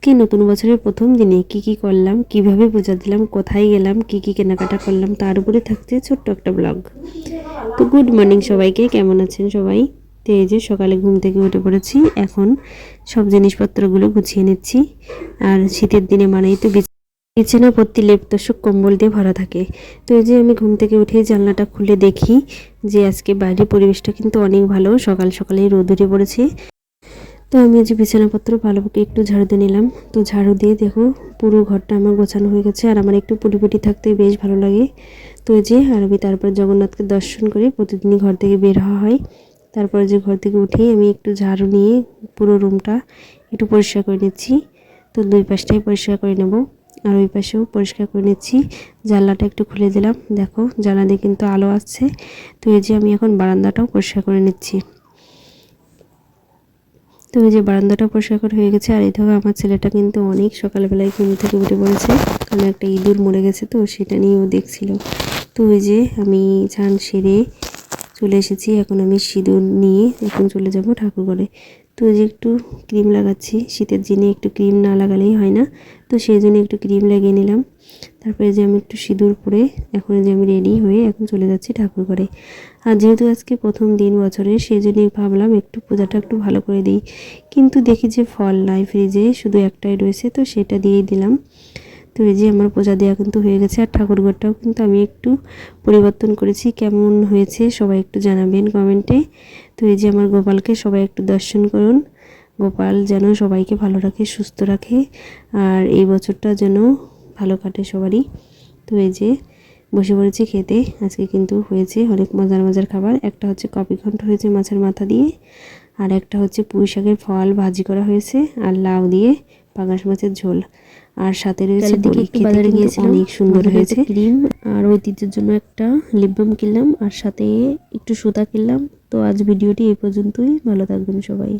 কি নতুন বছরের প্রথম দিনে কি করলাম, কিভাবে পূজা দিলাম, কোথায় গেলাম, কি কেনাকাটা করলাম, তার উপরে থাকছে ছোট্ট একটা ব্লগ। তো গুড মর্নিং সবাইকে, কেমন আছেন সবাই? তো এই যে সকালে ঘুম থেকে উঠে পড়েছি, এখন সব জিনিসপত্রগুলো গুছিয়ে নিচ্ছি। আর শীতের দিনে মানেই তো বিছানা ভর্তি লেপ তোশক কম্বল দিয়ে ভরা থাকে। তো এই যে আমি ঘুম থেকে উঠে জানলাটা খুলে দেখি যে আজকে বাইরের পরিবেশটা কিন্তু অনেক ভালো, সকাল সকালেই রোদ উঠে পড়েছে। তো আমি যে বিছানাপত্র ভালো করে একটু ঝাড়ু দিয়ে নিলাম। তো ঝাড়ু দিয়ে দেখো পুরো ঘরটা আমার গোছানো হয়ে গেছে। আর আমার একটু পরিপাটি থাকতে বেশ ভালো লাগে। তো এই যে আর আমি তারপর জগন্নাথকে দর্শন করে প্রতিদিনই ঘর থেকে বের হওয়া হয়। তারপরে যে ঘর থেকে উঠেই আমি একটু ঝাড়ু নিয়ে পুরো রুমটা একটু পরিষ্কার করে নিচ্ছি। তো দুই পাশটাই পরিষ্কার করে নেব, আর ওই পাশেও পরিষ্কার করে নিচ্ছি। জানলাটা একটু খুলে দিলাম, দেখো জানলা দিয়ে কিন্তু আলো আসছে। তো এই যে আমি এখন বারান্দাটাও পরিষ্কার করে নিচ্ছি। তো এই যে বারান্দাটা পরিষ্কার করা হয়ে গেছে। আর এই দেখো আমার ছেলেটা কিন্তু অনেক সকালবেলায় ঘুম থেকে উঠে পড়েছে, কারণ একটা ইঁদুর মরে গেছে, তো সেটা নিয়েও দেখছিল। তো ওই যে আমি স্নান সেরে চলে এসেছি, এখন আমি সিঁদুর নিয়ে এখন চলে যাব ঠাকুর ঘরে। তো ওই যে একটু ক্রিম লাগাচ্ছি, শীতের দিনে একটু ক্রিম না লাগালেই হয় না, তো সেই জন্য একটু ক্রিম লাগিয়ে নিলাম। তারপরে যে আমি একটু সিঁদুর পরে এখন যে আমি রেডি হয়ে এখন চলে যাচ্ছি ঠাকুর ঘরে। আর যেহেতু আজকে প্রথম দিন বছরের, সেই জন্যই ভাবলাম একটু পূজাটা একটু ভালো করে দিই। কিন্তু দেখি যে ফল নাই ফ্রিজে, শুধু একটাই রয়েছে, তো সেটা দিয়েই দিলাম। তো এই যে আমার পূজা দেওয়া কিন্তু হয়ে গেছে। আর ঠাকুরঘরটাও কিন্তু আমি একটু পরিবর্তন করেছি, কেমন হয়েছে সবাই একটু জানাবেন কমেন্টে। তো এই যে আমার গোপালকে সবাই একটু দর্শন করুন। গোপাল যেন সবাইকে ভালো রাখে, সুস্থ রাখে, আর এই বছরটা যেন ভালো কাটে সবারই। তো এই যে বসে পড়েছি খেতে। আজকে কিন্তু হয়েছে অনেক মজার মজার খাবার। একটা হচ্ছে কপি ঘন্ট হয়েছে মাছের মাথা দিয়ে, আর একটা হচ্ছে পুঁই শাকের ফল ভাজি করা হয়েছে, আর লাউ দিয়ে পাঙাশ মাছের ঝোল, আর সাথে রয়েছে বড়ি। খেতে কিন্তু অনেক সুন্দর হয়েছে। ক্রিম আর ঐতিহ্যের জন্য একটা লিপ বাম কিনলাম, আর সাথে একটু সুতা কিনলাম। তো আজ ভিডিওটি এই পর্যন্তই, ভালো থাকবেন সবাই।